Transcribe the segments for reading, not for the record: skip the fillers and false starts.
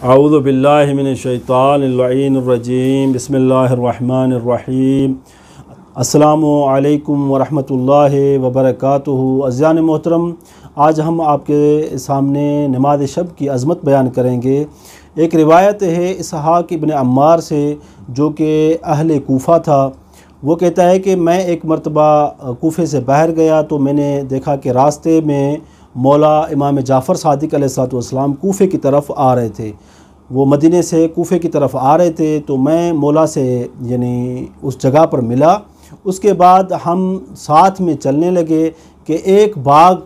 اعوذ باللہ من الشیطان اللعین الرجیم بسم اللہ الرحمن الرحیم السلام علیکم ورحمۃ اللہ وبرکاتہ۔ عزیزان محترم، آج ہم آپ کے سامنے نماز شب کی عظمت بیان کریں گے۔ ایک روایت ہے اسحاق ابن عمار سے، جو کہ اہل کوفہ تھا۔ وہ کہتا ہے کہ میں ایک مرتبہ کوفے سے باہر گیا تو میں نے دیکھا کہ راستے میں مولا امام جعفر صادق علیہ السلام کوفے کی طرف آ رہے تھے۔ وہ مدینے سے کوفے کی طرف آ رہے تھے تو میں مولا سے اس جگہ پر ملا۔ اس کے بعد ہم ساتھ میں چلنے لگے کہ ایک باغ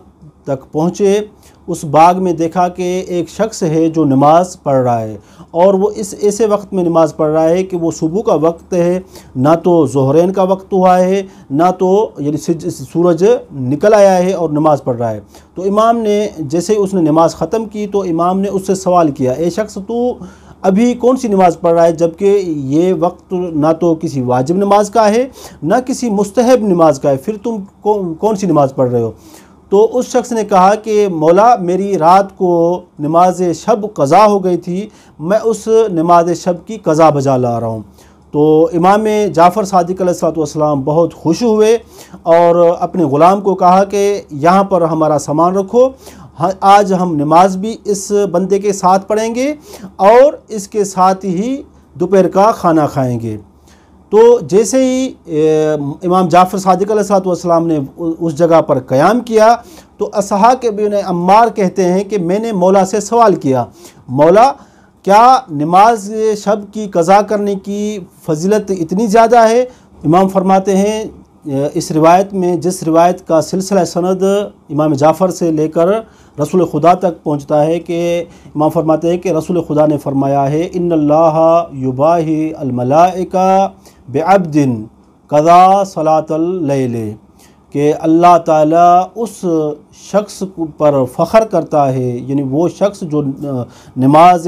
تک پہنچے۔ اس باغ میں دیکھا کہ ایک شخص ہے جو نماز پڑھ رہا ہے، اور وہ ایسے وقت میں نماز پڑھ رہا ہے کہ وہ صبح کا وقت ہے، نہ تو ظہرین کا وقت ہوا ہے، نہ تو سورج نکل آیا ہے اور نماز پڑھ رہا ہے۔ تو امام نے جیسے اس نے نماز ختم کی تو امام نے اس سے سوال کیا، اے شخص تو ابھی کون سی نماز پڑھ رہا ہے، جبکہ یہ وقت نہ تو کسی واجب نماز کا ہے نہ کسی مستحب نماز کا ہے، پھر تم کون سی نماز پڑھ رہے ہو؟ تو اس شخص نے کہا کہ مولا میری رات کو نماز شب قضا ہو گئی تھی، میں اس نماز شب کی قضا بجا لا رہا ہوں۔ تو امام جعفر صادق علیہ السلام بہت خوش ہوئے اور اپنے غلام کو کہا کہ یہاں پر ہمارا سامان رکھو، آج ہم نماز بھی اس بندے کے ساتھ پڑھیں گے اور اس کے ساتھ ہی دوپہر کا کھانا کھائیں گے۔ تو جیسے ہی امام جعفر صادق علیہ السلام نے اس جگہ پر قیام کیا تو اسحاق ابن عمار کہتے ہیں کہ میں نے مولا سے سوال کیا، مولا کیا نماز شب کی قضا کرنے کی فضیلت اتنی زیادہ ہے؟ امام فرماتے ہیں اس روایت میں، جس روایت کا سلسلہ سند امام جعفر سے لے کر رسول خدا تک پہنچتا ہے، کہ امام فرماتے ہیں کہ رسول خدا نے فرمایا ہے ان اللہ یباہی الملائکہ بعبد قضا صلاۃ اللیل، کہ اللہ تعالیٰ اس شخص پر فخر کرتا ہے، یعنی وہ شخص جو نماز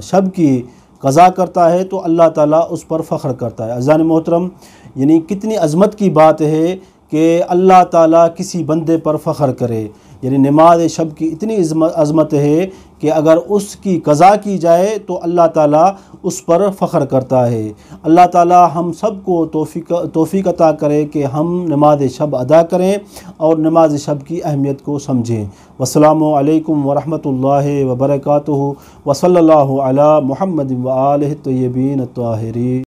شب کی قضا کرتا ہے تو اللہ تعالیٰ اس پر فخر کرتا ہے۔ عزیزان محترم، یعنی کتنی عظمت کی بات ہے کہ اللہ تعالیٰ کسی بندے پر فخر کرے، یعنی نماز شب کی اتنی عظمت ہے کہ اگر اس کی قضا کی جائے تو اللہ تعالیٰ اس پر فخر کرتا ہے۔ اللہ تعالیٰ ہم سب کو توفیق عطا کرے کہ ہم نماز شب ادا کریں اور نماز شب کی اہمیت کو سمجھیں۔ والسلام علیکم ورحمۃ اللہ وبرکاتہ، وصلی اللہ علی محمد وآلہ الطیبین الطاہرین۔